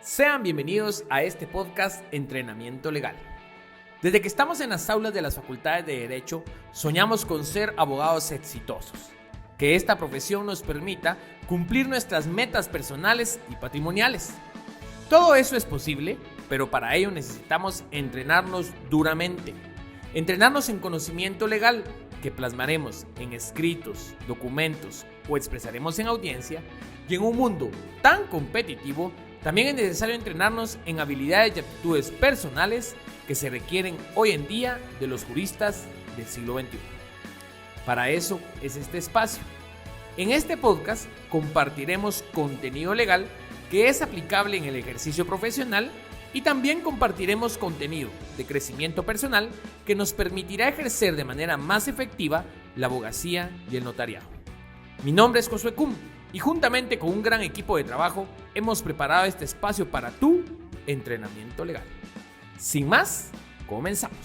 Sean bienvenidos a este podcast Entrenamiento Legal. Desde que estamos en las aulas de las facultades de Derecho, soñamos con ser abogados exitosos. Que esta profesión nos permita cumplir nuestras metas personales y patrimoniales. Todo eso es posible, pero para ello necesitamos entrenarnos duramente. Entrenarnos en conocimiento legal, que plasmaremos en escritos, documentos o expresaremos en audiencia. Y en un mundo tan competitivo, también es necesario entrenarnos en habilidades y aptitudes personales que se requieren hoy en día de los juristas del siglo XXI. Para eso es este espacio. En este podcast compartiremos contenido legal que es aplicable en el ejercicio profesional y también compartiremos contenido de crecimiento personal que nos permitirá ejercer de manera más efectiva la abogacía y el notariado. Mi nombre es Josué Cum y juntamente con un gran equipo de trabajo hemos preparado este espacio para tu entrenamiento legal. Sin más, comenzamos.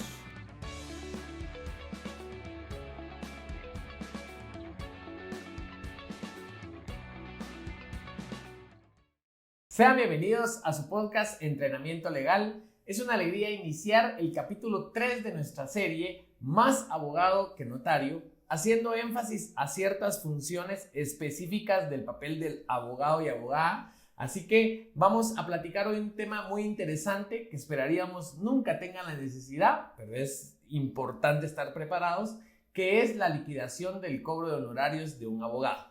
Sean bienvenidos a su podcast Entrenamiento Legal. Es una alegría iniciar el capítulo 3 de nuestra serie Más abogado que notario, haciendo énfasis a ciertas funciones específicas del papel del abogado y abogada. Así que vamos a platicar hoy un tema muy interesante que esperaríamos nunca tengan la necesidad, pero es importante estar preparados, que es la liquidación del cobro de honorarios de un abogado.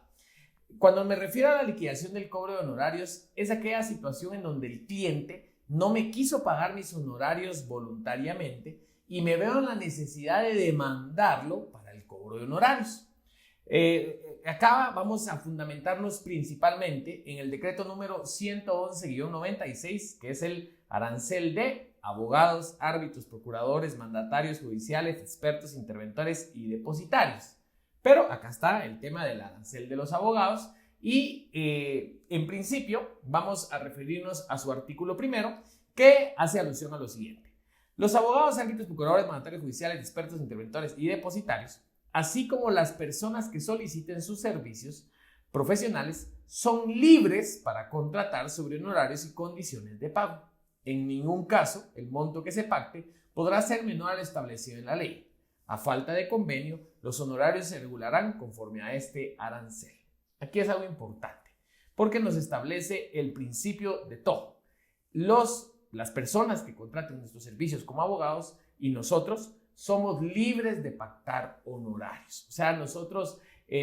Cuando me refiero a la liquidación del cobro de honorarios, es aquella situación en donde el cliente no me quiso pagar mis honorarios voluntariamente y me veo en la necesidad de demandarlo para el cobro de honorarios. Acá vamos a fundamentarnos principalmente en el decreto número 111-96, que es el arancel de abogados, árbitros, procuradores, mandatarios judiciales, expertos, interventores y depositarios. Pero acá está el tema del arancel de los abogados y en principio vamos a referirnos a su artículo primero, que hace alusión a lo siguiente. Los abogados, árbitros, procuradores, mandatarios judiciales, expertos, interventores y depositarios, así como las personas que soliciten sus servicios profesionales, son libres para contratar sobre honorarios y condiciones de pago. En ningún caso, el monto que se pacte podrá ser menor al establecido en la ley. A falta de convenio, los honorarios se regularán conforme a este arancel. Aquí es algo importante, porque nos establece el principio de todo. Las personas que contraten nuestros servicios como abogados y nosotros somos libres de pactar honorarios. O sea, nosotros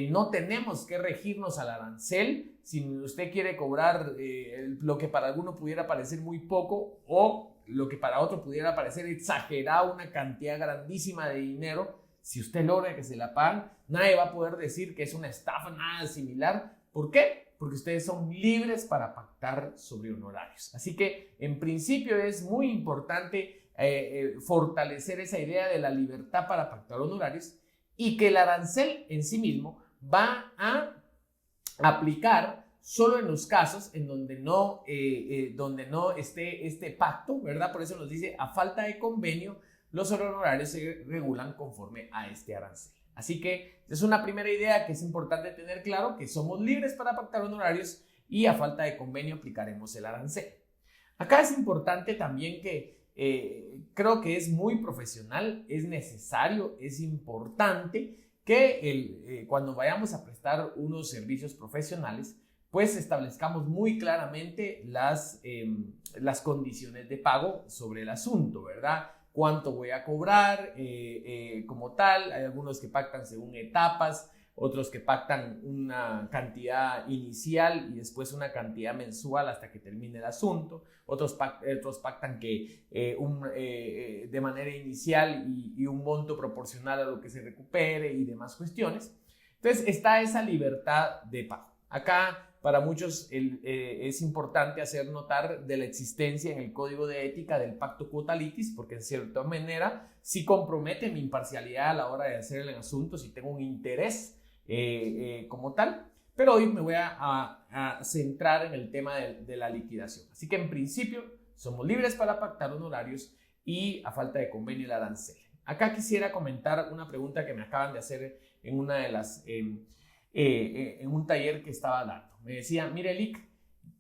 no tenemos que regirnos al arancel. Si usted quiere cobrar lo que para alguno pudiera parecer muy poco o lo que para otro pudiera parecer exagerado, una cantidad grandísima de dinero, si usted logra que se la paguen, nadie va a poder decir que es una estafa, nada similar. ¿Por qué? Porque ustedes son libres para pactar sobre honorarios. Así que en principio es muy importante fortalecer esa idea de la libertad para pactar honorarios y que el arancel en sí mismo va a aplicar solo en los casos en donde no esté este pacto, ¿verdad? Por eso nos dice, a falta de convenio, los honorarios se regulan conforme a este arancel. Así que es una primera idea que es importante tener claro, que somos libres para pactar honorarios y a falta de convenio aplicaremos el arancel. Acá es importante también que creo que es muy profesional, es necesario, es importante que cuando vayamos a prestar unos servicios profesionales, pues establezcamos muy claramente las condiciones de pago sobre el asunto, ¿verdad? Cuánto voy a cobrar como tal. Hay algunos que pactan según etapas, otros que pactan una cantidad inicial y después una cantidad mensual hasta que termine el asunto. Otros pactan que de manera inicial y un monto proporcional a lo que se recupere y demás cuestiones. Entonces está esa libertad de pago. Acá para muchos es importante hacer notar de la existencia en el Código de Ética del pacto quota litis, porque en cierta manera sí compromete mi imparcialidad a la hora de hacer el asunto si tengo un interés como tal. Pero hoy me voy a centrar en el tema de la liquidación. Así que en principio somos libres para pactar honorarios y a falta de convenio el arancel. Acá quisiera comentar una pregunta que me acaban de hacer en una de las en un taller que estaba dando. Me decía, mire Lick,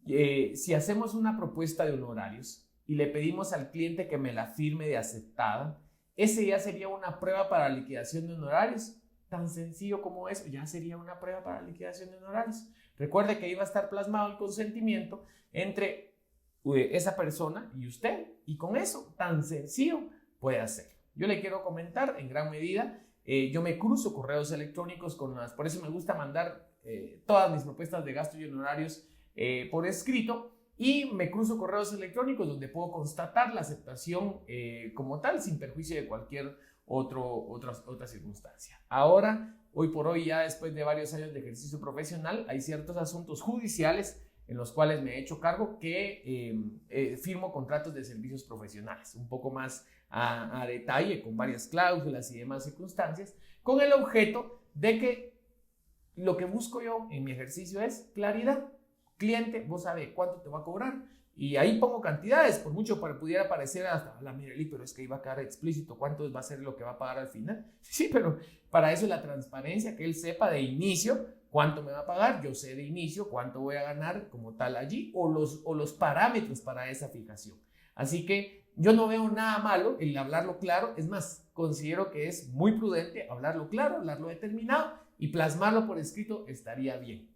Si hacemos una propuesta de honorarios y le pedimos al cliente que me la firme de aceptada, ese ya sería una prueba para liquidación de honorarios. Tan sencillo como eso, ya sería una prueba para liquidación de honorarios. Recuerde que iba a estar plasmado el consentimiento entre esa persona y usted, y con eso, tan sencillo, puede hacer. Yo le quiero comentar, en gran medida, yo me cruzo correos electrónicos por eso me gusta mandar todas mis propuestas de gastos y honorarios por escrito, y me cruzo correos electrónicos donde puedo constatar la aceptación como tal, sin perjuicio de cualquier otra circunstancia. Ahora, hoy por hoy, ya después de varios años de ejercicio profesional, hay ciertos asuntos judiciales en los cuales me he hecho cargo que firmo contratos de servicios profesionales, un poco más a detalle, con varias cláusulas y demás circunstancias, con el objeto de que lo que busco yo en mi ejercicio es claridad. Cliente, vos sabés cuánto te va a cobrar, y ahí pongo cantidades, por mucho pudiera parecer hasta la Mireli, pero es que iba a quedar explícito cuánto va a ser lo que va a pagar al final. Sí, pero para eso es la transparencia, que él sepa de inicio cuánto me va a pagar, yo sé de inicio cuánto voy a ganar como tal allí, o los parámetros para esa fijación. Así que yo no veo nada malo en hablarlo claro, es más, considero que es muy prudente hablarlo claro, hablarlo determinado y plasmarlo por escrito estaría bien.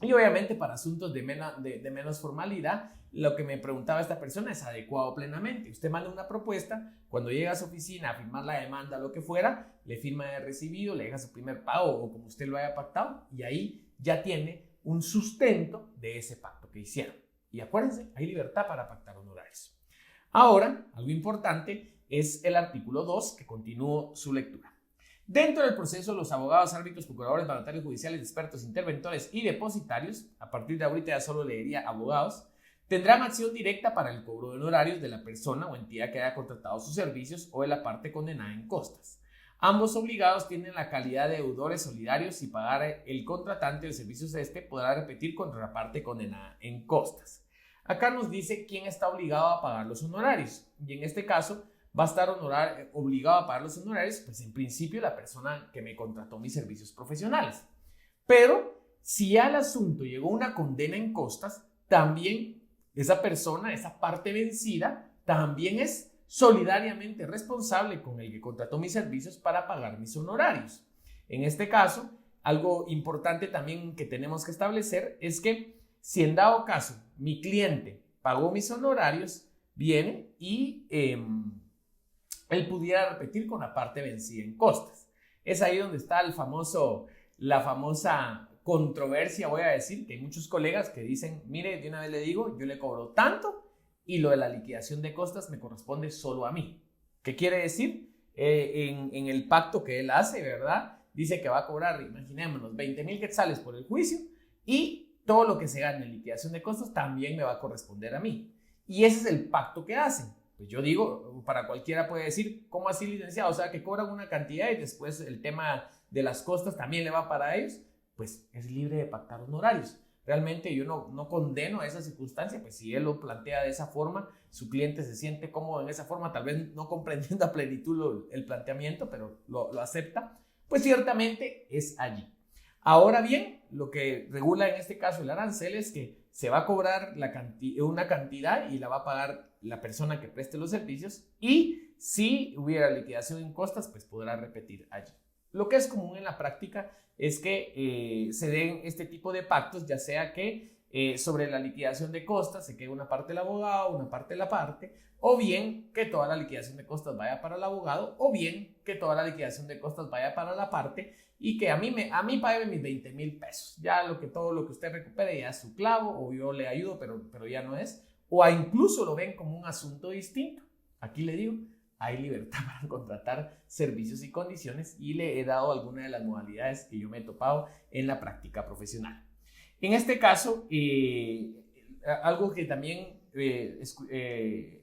Y obviamente para asuntos de menos formalidad, lo que me preguntaba esta persona es adecuado plenamente. Usted manda una propuesta, cuando llega a su oficina a firmar la demanda, lo que fuera, le firma de recibido, le deja su primer pago o como usted lo haya pactado, y ahí ya tiene un sustento de ese pacto que hicieron. Y acuérdense, hay libertad para pactar honorarios. Ahora, algo importante es el artículo 2, que continúo su lectura. Dentro del proceso, los abogados, árbitros, procuradores, mandatarios judiciales, expertos, interventores y depositarios, a partir de ahorita ya solo leería abogados, tendrán acción directa para el cobro de honorarios de la persona o entidad que haya contratado sus servicios o de la parte condenada en costas. Ambos obligados tienen la calidad de deudores solidarios. Si pagar el contratante de servicios podrá repetir contra la parte condenada en costas. Acá nos dice quién está obligado a pagar los honorarios, y en este caso va a estar obligado a pagar los honorarios, pues en principio la persona que me contrató mis servicios profesionales. Pero si ya al asunto llegó una condena en costas, también esa persona, esa parte vencida, también es solidariamente responsable con el que contrató mis servicios para pagar mis honorarios. En este caso, algo importante también que tenemos que establecer es que si en dado caso mi cliente pagó mis honorarios, viene y él pudiera repetir con la parte vencida en costas. Es ahí donde está la famosa controversia, voy a decir, que hay muchos colegas que dicen, mire, de una vez le digo, yo le cobro tanto y lo de la liquidación de costas me corresponde solo a mí. ¿Qué quiere decir? En el pacto que él hace, ¿verdad? Dice que va a cobrar, imaginémonos, 20,000 quetzales por el juicio, y todo lo que se gane en liquidación de costas también me va a corresponder a mí. Y ese es el pacto que hacen. Pues yo digo, para cualquiera puede decir, ¿cómo así, licenciado? O sea, que cobran una cantidad y después el tema de las costas también le va para ellos. Pues es libre de pactar honorarios. Realmente yo no condeno esa circunstancia, pues si él lo plantea de esa forma, su cliente se siente cómodo en esa forma, tal vez no comprendiendo a plenitud el planteamiento, pero lo acepta, pues ciertamente es allí. Ahora bien, lo que regula en este caso el arancel es que se va a cobrar una cantidad y la va a pagar la persona que preste los servicios, y si hubiera liquidación en costas, pues podrá repetir allí. Lo que es común en la práctica es que se den este tipo de pactos, ya sea que sobre la liquidación de costas se quede una parte del abogado, una parte de la parte, o bien que toda la liquidación de costas vaya para el abogado, o bien que toda la liquidación de costas vaya para la parte y que a mí pague mis 20,000 pesos. Ya todo lo que usted recupere ya es su clavo, o yo le ayudo, pero ya no es. O incluso lo ven como un asunto distinto. Aquí le digo, hay libertad para contratar servicios y condiciones, y le he dado algunas de las modalidades que yo me he topado en la práctica profesional. En este caso, algo que también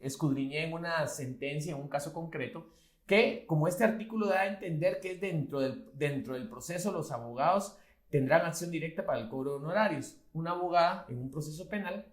escudriñé en una sentencia, en un caso concreto, que como este artículo da a entender que es dentro del proceso, los abogados tendrán acción directa para el cobro de honorarios. Una abogada en un proceso penal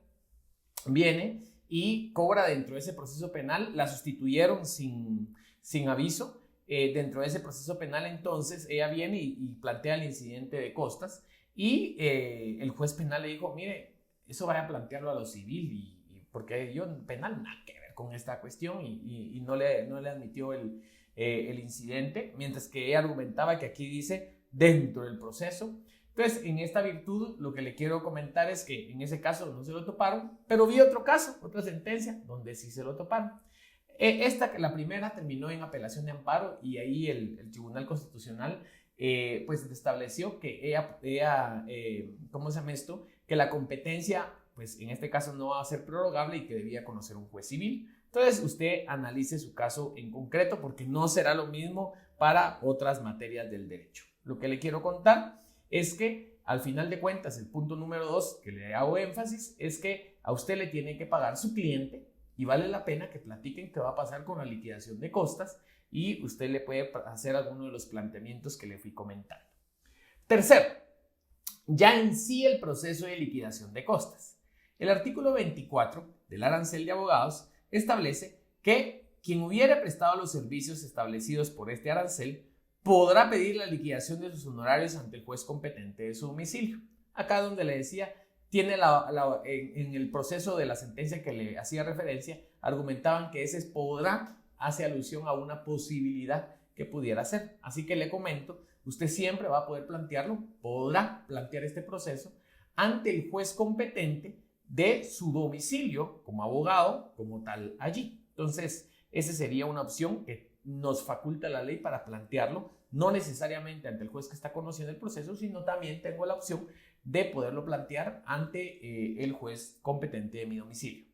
viene y cobra dentro de ese proceso penal, la sustituyeron sin aviso. Dentro de ese proceso penal, entonces, ella viene y plantea el incidente de costas, y el juez penal le dijo, mire, eso vaya a plantearlo a lo civil, porque yo penal nada que ver con esta cuestión y no le admitió el incidente, mientras que ella argumentaba que aquí dice dentro del proceso. Entonces, en esta virtud, lo que le quiero comentar es que en ese caso no se lo toparon, pero vi otro caso, otra sentencia, donde sí se lo toparon. La primera terminó en apelación de amparo y ahí el Tribunal Constitucional pues estableció que ¿cómo se llama esto? Que la competencia, pues en este caso no va a ser prorrogable y que debía conocer un juez civil. Entonces, usted analice su caso en concreto porque no será lo mismo para otras materias del derecho. Lo que le quiero contar es que, al final de cuentas, el punto número 2 que le hago énfasis es que a usted le tiene que pagar su cliente y vale la pena que platiquen qué va a pasar con la liquidación de costas y usted le puede hacer alguno de los planteamientos que le fui comentando. Tercero, ya en sí el proceso de liquidación de costas. El artículo 24 del arancel de abogados establece que quien hubiere prestado los servicios establecidos por este arancel podrá pedir la liquidación de sus honorarios ante el juez competente de su domicilio. Acá donde le decía, tiene en el proceso de la sentencia que le hacía referencia, argumentaban que ese podrá hace alusión a una posibilidad que pudiera ser. Así que le comento, usted siempre va a poder plantearlo, podrá plantear este proceso ante el juez competente de su domicilio como abogado, como tal allí. Entonces, esa sería una opción que nos faculta la ley para plantearlo, no necesariamente ante el juez que está conociendo el proceso, sino también tengo la opción de poderlo plantear ante el juez competente de mi domicilio.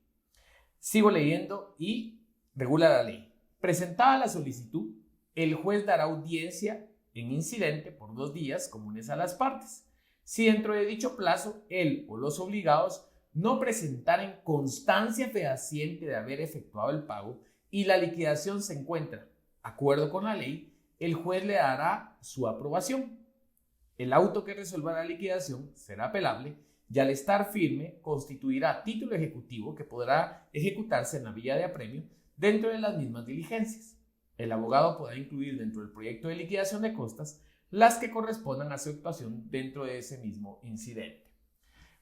Sigo leyendo y regula la ley. Presentada la solicitud, el juez dará audiencia en incidente por 2 días comunes a las partes. Si dentro de dicho plazo, él o los obligados no presentaren constancia fehaciente de haber efectuado el pago y la liquidación se encuentra de acuerdo con la ley, el juez le dará su aprobación. El auto que resuelva la liquidación será apelable y al estar firme constituirá título ejecutivo que podrá ejecutarse en la vía de apremio dentro de las mismas diligencias. El abogado podrá incluir dentro del proyecto de liquidación de costas las que correspondan a su actuación dentro de ese mismo incidente.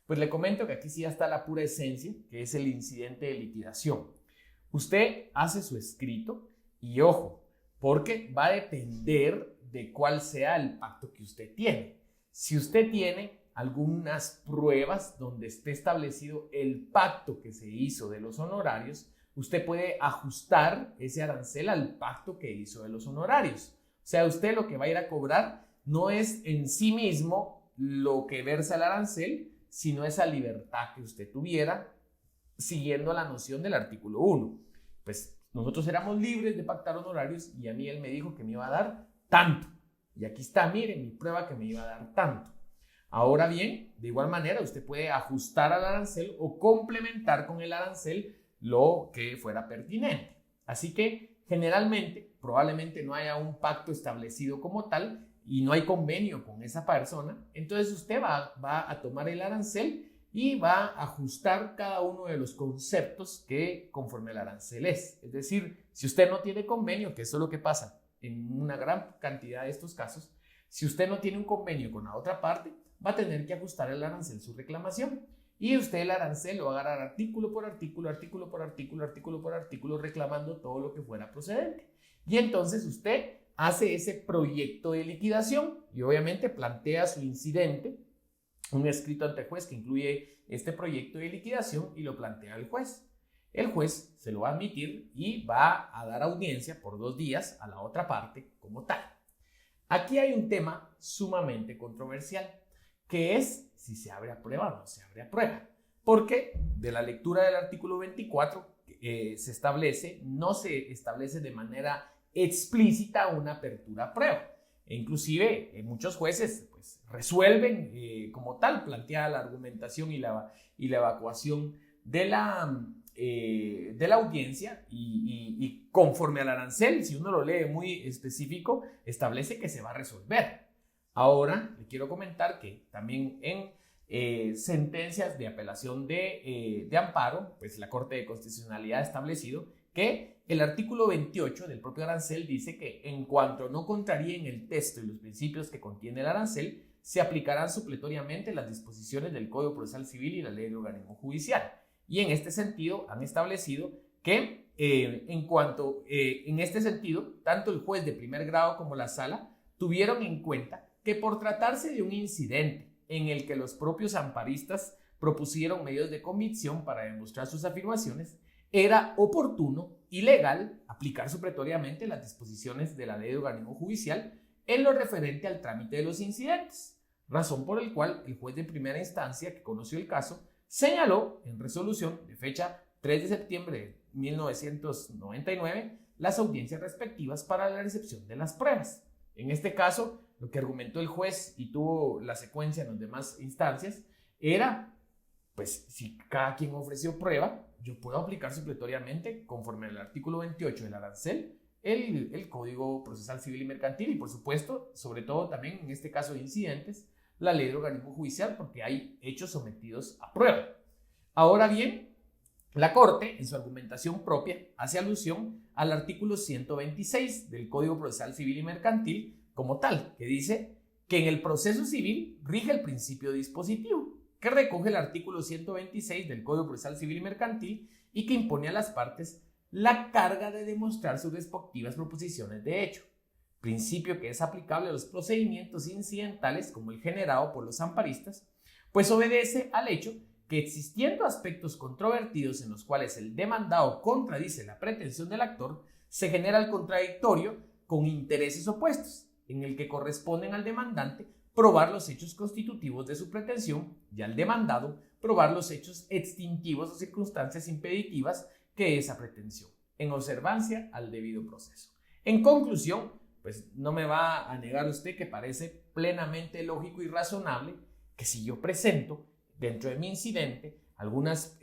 Pues le comento que aquí sí ya está la pura esencia, que es el incidente de liquidación. Usted hace su escrito y ojo, porque va a depender de cuál sea el pacto que usted tiene. Si usted tiene algunas pruebas donde esté establecido el pacto que se hizo de los honorarios, usted puede ajustar ese arancel al pacto que hizo de los honorarios. O sea, usted lo que va a ir a cobrar no es en sí mismo lo que versa el arancel, sino esa libertad que usted tuviera siguiendo la noción del artículo 1. Pues nosotros éramos libres de pactar honorarios y a mí él me dijo que me iba a dar tanto. Y aquí está, miren, mi prueba que me iba a dar tanto. Ahora bien, de igual manera, usted puede ajustar al arancel o complementar con el arancel lo que fuera pertinente. Así que, generalmente, probablemente no haya un pacto establecido como tal y no hay convenio con esa persona. Entonces, usted va a tomar el arancel y va a ajustar cada uno de los conceptos que conforme el arancel es. Es decir, si usted no tiene convenio, que eso es lo que pasa en una gran cantidad de estos casos, si usted no tiene un convenio con la otra parte, va a tener que ajustar el arancel su reclamación. Y usted el arancel lo va a agarrar artículo por artículo, artículo por artículo, artículo por artículo, reclamando todo lo que fuera procedente. Y entonces usted hace ese proyecto de liquidación y obviamente plantea su incidente, un escrito ante el juez que incluye este proyecto de liquidación y lo plantea al juez. El juez se lo va a admitir y va a dar audiencia por 2 días a la otra parte como tal. Aquí hay un tema sumamente controversial, que es si se abre a prueba o no se abre a prueba. Porque de la lectura del artículo 24 no se establece de manera explícita una apertura a prueba. E inclusive muchos jueces pues, resuelven como tal, plantea la argumentación y la evacuación de la audiencia y conforme al arancel, si uno lo lee muy específico, establece que se va a resolver. Ahora, le quiero comentar que también en sentencias de apelación de amparo, pues la Corte de Constitucionalidad ha establecido que el artículo 28 del propio arancel dice que en cuanto no contraríen el texto y los principios que contiene el arancel, se aplicarán supletoriamente las disposiciones del Código Procesal Civil y la Ley de Organismo Judicial. Y en este sentido han establecido que en este sentido, tanto el juez de primer grado como la sala tuvieron en cuenta que por tratarse de un incidente en el que los propios amparistas propusieron medios de convicción para demostrar sus afirmaciones, era oportuno y legal aplicar supletoriamente las disposiciones de la Ley de Organismo Judicial en lo referente al trámite de los incidentes, razón por la cual el juez de primera instancia que conoció el caso señaló en resolución de fecha 3 de septiembre de 1999 las audiencias respectivas para la recepción de las pruebas. En este caso, lo que argumentó el juez y tuvo la secuencia en las demás instancias era, pues si cada quien ofreció prueba, yo puedo aplicar supletoriamente, conforme al artículo 28 del arancel, el Código Procesal Civil y Mercantil y, por supuesto, sobre todo también en este caso de incidentes, la Ley de Organismo Judicial, porque hay hechos sometidos a prueba. Ahora bien, la Corte, en su argumentación propia, hace alusión al artículo 126 del Código Procesal Civil y Mercantil como tal, que dice que en el proceso civil rige el principio dispositivo, que recoge el artículo 126 del Código Procesal Civil y Mercantil y que impone a las partes la carga de demostrar sus respectivas proposiciones de hecho, principio que es aplicable a los procedimientos incidentales como el generado por los amparistas, pues obedece al hecho que existiendo aspectos controvertidos en los cuales el demandado contradice la pretensión del actor, se genera el contradictorio con intereses opuestos, en el que corresponden al demandante probar los hechos constitutivos de su pretensión y al demandado probar los hechos extintivos o circunstancias impeditivas que esa pretensión, en observancia al debido proceso. En conclusión, pues no me va a negar usted que parece plenamente lógico y razonable que si yo presento dentro de mi incidente algunas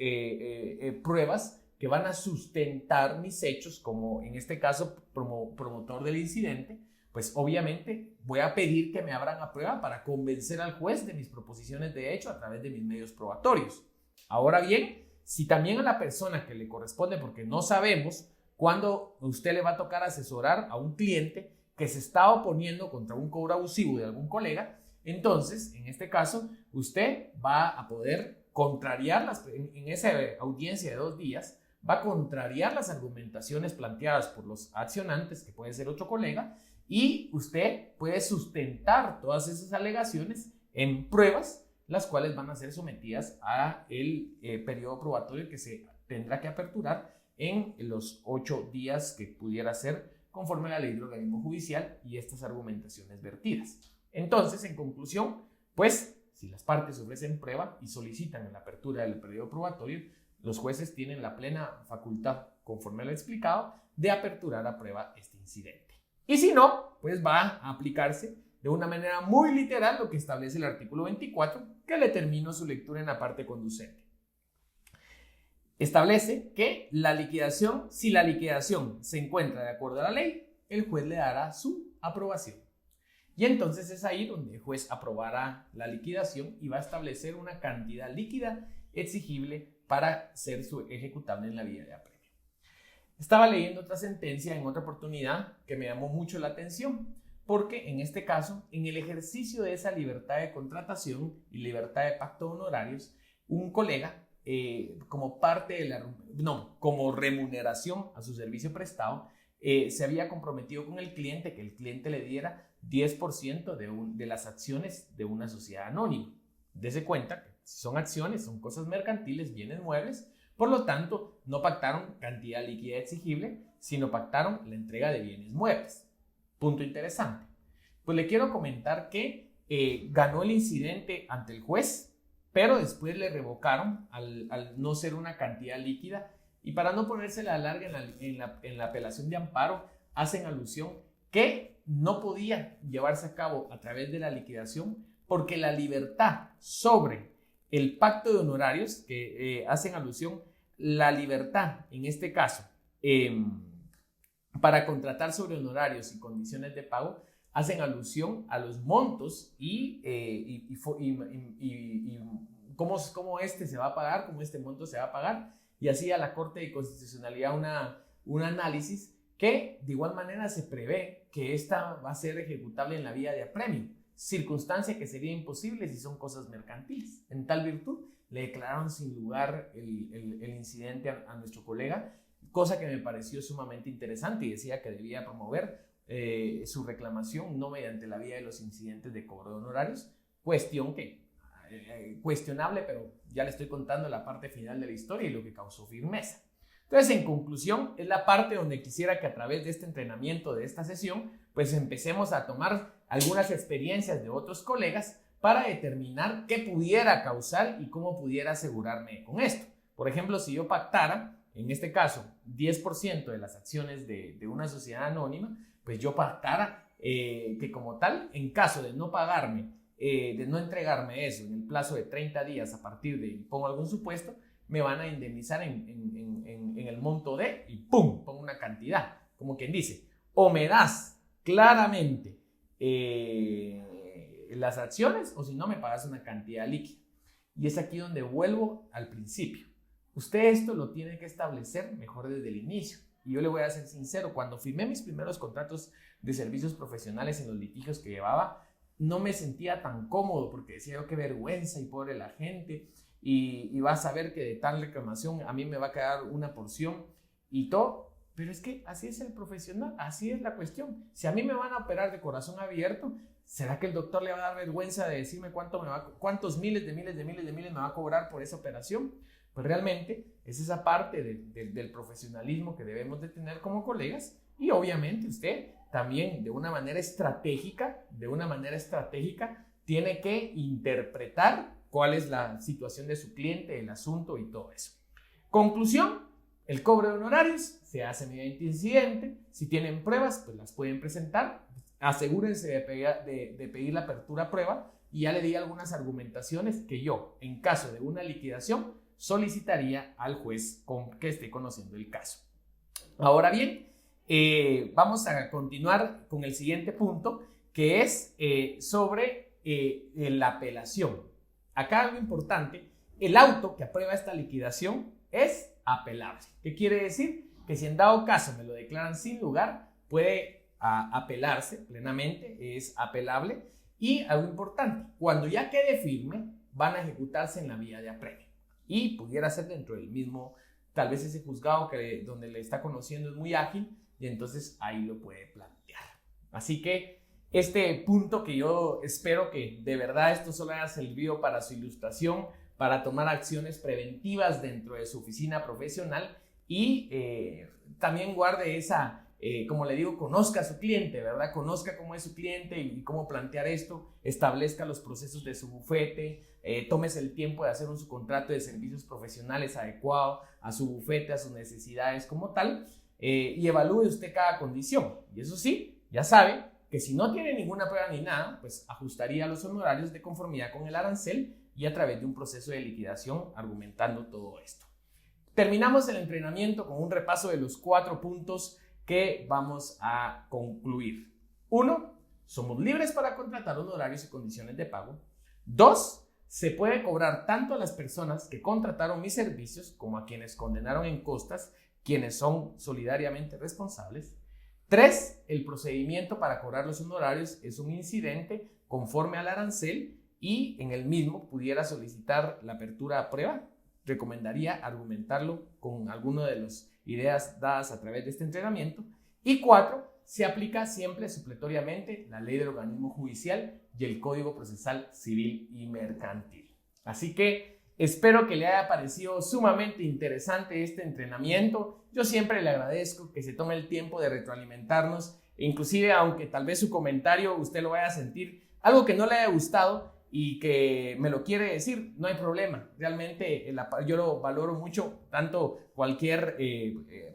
pruebas que van a sustentar mis hechos, como en este caso promotor del incidente, pues obviamente voy a pedir que me abran a prueba para convencer al juez de mis proposiciones de hecho a través de mis medios probatorios. Ahora bien, si también a la persona que le corresponde, porque no sabemos cuándo usted le va a tocar asesorar a un cliente que se está oponiendo contra un cobro abusivo de algún colega, entonces, en este caso, usted va a poder contrariar en esa audiencia de 2 días, va a contrariar las argumentaciones planteadas por los accionantes, que puede ser otro colega, y usted puede sustentar todas esas alegaciones en pruebas, las cuales van a ser sometidas a el periodo probatorio que se tendrá que aperturar en los 8 días que pudiera ser conforme a la Ley del Organismo Judicial y estas argumentaciones vertidas. Entonces, en conclusión, pues, si las partes ofrecen prueba y solicitan la apertura del periodo probatorio, los jueces tienen la plena facultad, conforme lo he explicado, de aperturar a prueba este incidente. Y si no, pues va a aplicarse de una manera muy literal lo que establece el artículo 24, que le termino su lectura en la parte conducente. Establece que si la liquidación se encuentra de acuerdo a la ley, el juez le dará su aprobación. Y entonces es ahí donde el juez aprobará la liquidación y va a establecer una cantidad líquida exigible para ser ejecutable en la vía de apremio. Estaba leyendo otra sentencia en otra oportunidad que me llamó mucho la atención, porque en este caso, en el ejercicio de esa libertad de contratación y libertad de pacto de honorarios, un colega, como remuneración a su servicio prestado, se había comprometido con el cliente que el cliente le diera 10% de las acciones de una sociedad anónima. Dese cuenta que si son acciones, son cosas mercantiles, bienes muebles, por lo tanto no pactaron cantidad líquida exigible, sino pactaron la entrega de bienes muebles. Punto interesante. Pues le quiero comentar que ganó el incidente ante el juez, pero después le revocaron al no ser una cantidad líquida, y para no ponérsela larga en la apelación de amparo, hacen alusión que no podía llevarse a cabo a través de la liquidación porque la libertad sobre el pacto de honorarios, que hacen alusión, la libertad en este caso para contratar sobre honorarios y condiciones de pago, hacen alusión a los montos y cómo este se va a pagar, cómo este monto se va a pagar, y así a la Corte de Constitucionalidad un análisis que de igual manera se prevé que esta va a ser ejecutable en la vía de apremio. circunstancia que sería imposible si son cosas mercantiles. En tal virtud, le declararon sin lugar el incidente a nuestro colega, cosa que me pareció sumamente interesante, y decía que debía promover su reclamación no mediante la vía de los incidentes de cobro de honorarios, cuestión que cuestionable, pero ya le estoy contando la parte final de la historia y lo que causó firmeza. Entonces, en conclusión, es la parte donde quisiera que a través de este entrenamiento, de esta sesión, pues empecemos a tomar algunas experiencias de otros colegas para determinar qué pudiera causar y cómo pudiera asegurarme con esto. Por ejemplo, si yo pactara, en este caso, 10% de las acciones de una sociedad anónima, pues yo pactara que como tal, en caso de no pagarme, de no entregarme eso en el plazo de 30 días a partir de, pongo algún supuesto, me van a indemnizar en el monto de, y ¡pum!, pongo una cantidad. Como quien dice, o me das claramente las acciones, o si no, me pagas una cantidad líquida. Y es aquí donde vuelvo al principio. Usted esto lo tiene que establecer mejor desde el inicio. Y yo le voy a ser sincero, cuando firmé mis primeros contratos de servicios profesionales en los litigios que llevaba, no me sentía tan cómodo porque decía yo qué vergüenza y pobre la gente y vas a ver que de tal reclamación a mí me va a quedar una porción y todo, pero es que así es el profesional, así es la cuestión. Si a mí me van a operar de corazón abierto, ¿será que el doctor le va a dar vergüenza de decirme cuántos miles me va a cobrar por esa operación? Pues realmente es esa parte del profesionalismo que debemos de tener como colegas, y obviamente usted también de una manera estratégica, tiene que interpretar cuál es la situación de su cliente, el asunto y todo eso. Conclusión, el cobro de honorarios se hace mediante incidente. Si tienen pruebas, pues las pueden presentar. Asegúrense de pedir la apertura a prueba, y ya le di algunas argumentaciones que yo, en caso de una liquidación, solicitaría al juez que esté conociendo el caso. Ahora bien, vamos a continuar con el siguiente punto, que es sobre la apelación. Acá algo importante, el auto que aprueba esta liquidación es apelable. ¿Qué quiere decir? Que si en dado caso me lo declaran sin lugar, puede apelarse plenamente, es apelable. Y algo importante, cuando ya quede firme, van a ejecutarse en la vía de apremio. Y pudiera ser dentro del mismo, tal vez ese juzgado donde le está conociendo es muy ágil, y entonces ahí lo puede plantear. Así que este punto que yo espero que de verdad esto solo haya servido para su ilustración, para tomar acciones preventivas dentro de su oficina profesional, y también guarde esa, como le digo, conozca a su cliente, ¿verdad? Conozca cómo es su cliente y cómo plantear esto, establezca los procesos de su bufete, tómese el tiempo de hacer su contrato de servicios profesionales adecuado a su bufete, a sus necesidades como tal, y evalúe usted cada condición. Y eso sí, ya sabe que si no tiene ninguna prueba ni nada, pues ajustaría los honorarios de conformidad con el arancel y a través de un proceso de liquidación argumentando todo esto. Terminamos el entrenamiento con un repaso de los 4 puntos que vamos a concluir. 1. Somos libres para contratar honorarios y condiciones de pago. 2. Se puede cobrar tanto a las personas que contrataron mis servicios como a quienes condenaron en costas, quienes son solidariamente responsables. 3. El procedimiento para cobrar los honorarios es un incidente conforme al arancel y en el mismo pudiera solicitar la apertura a prueba. Recomendaría argumentarlo con alguna de las ideas dadas a través de este entrenamiento. Y 4. Se aplica siempre supletoriamente la ley del organismo judicial y el Código Procesal Civil y Mercantil. Así que espero que le haya parecido sumamente interesante este entrenamiento. Yo siempre le agradezco que se tome el tiempo de retroalimentarnos, e inclusive aunque tal vez su comentario usted lo vaya a sentir algo que no le haya gustado y que me lo quiere decir, no hay problema. Realmente yo lo valoro mucho, tanto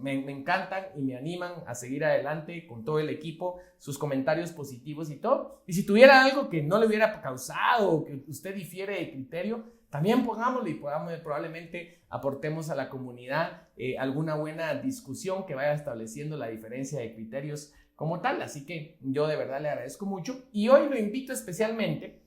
me encantan y me animan a seguir adelante con todo el equipo, sus comentarios positivos y todo. Y si tuviera algo que no le hubiera causado o que usted difiere de criterio, también pongámoslo y probablemente aportemos a la comunidad alguna buena discusión que vaya estableciendo la diferencia de criterios como tal. Así que yo de verdad le agradezco mucho, y hoy lo invito especialmente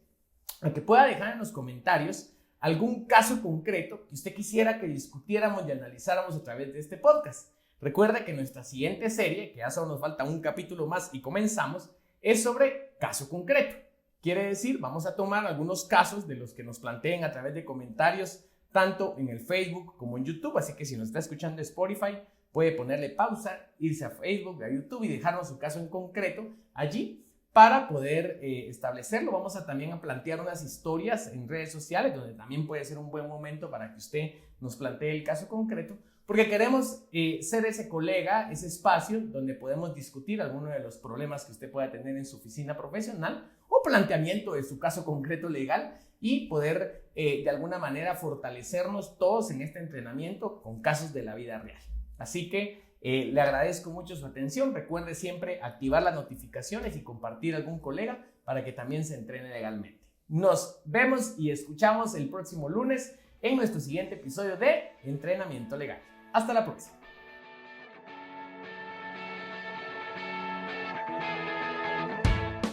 a que pueda dejar en los comentarios algún caso concreto que usted quisiera que discutiéramos y analizáramos a través de este podcast. Recuerde que nuestra siguiente serie, que ya solo nos falta un capítulo más y comenzamos, es sobre caso concreto. Quiere decir, vamos a tomar algunos casos de los que nos planteen a través de comentarios, tanto en el Facebook como en YouTube. Así que si nos está escuchando en Spotify, puede ponerle pausa, irse a Facebook, a YouTube y dejarnos su caso en concreto allí para poder establecerlo. Vamos a también a plantear unas historias en redes sociales, donde también puede ser un buen momento para que usted nos plantee el caso concreto, porque queremos ser ese colega, ese espacio donde podemos discutir algunos de los problemas que usted pueda tener en su oficina profesional o planteamiento de su caso concreto legal y poder de alguna manera fortalecernos todos en este entrenamiento con casos de la vida real. Así que le agradezco mucho su atención. Recuerde siempre activar las notificaciones y compartir a algún colega para que también se entrene legalmente. Nos vemos y escuchamos el próximo lunes en nuestro siguiente episodio de Entrenamiento Legal. Hasta la próxima.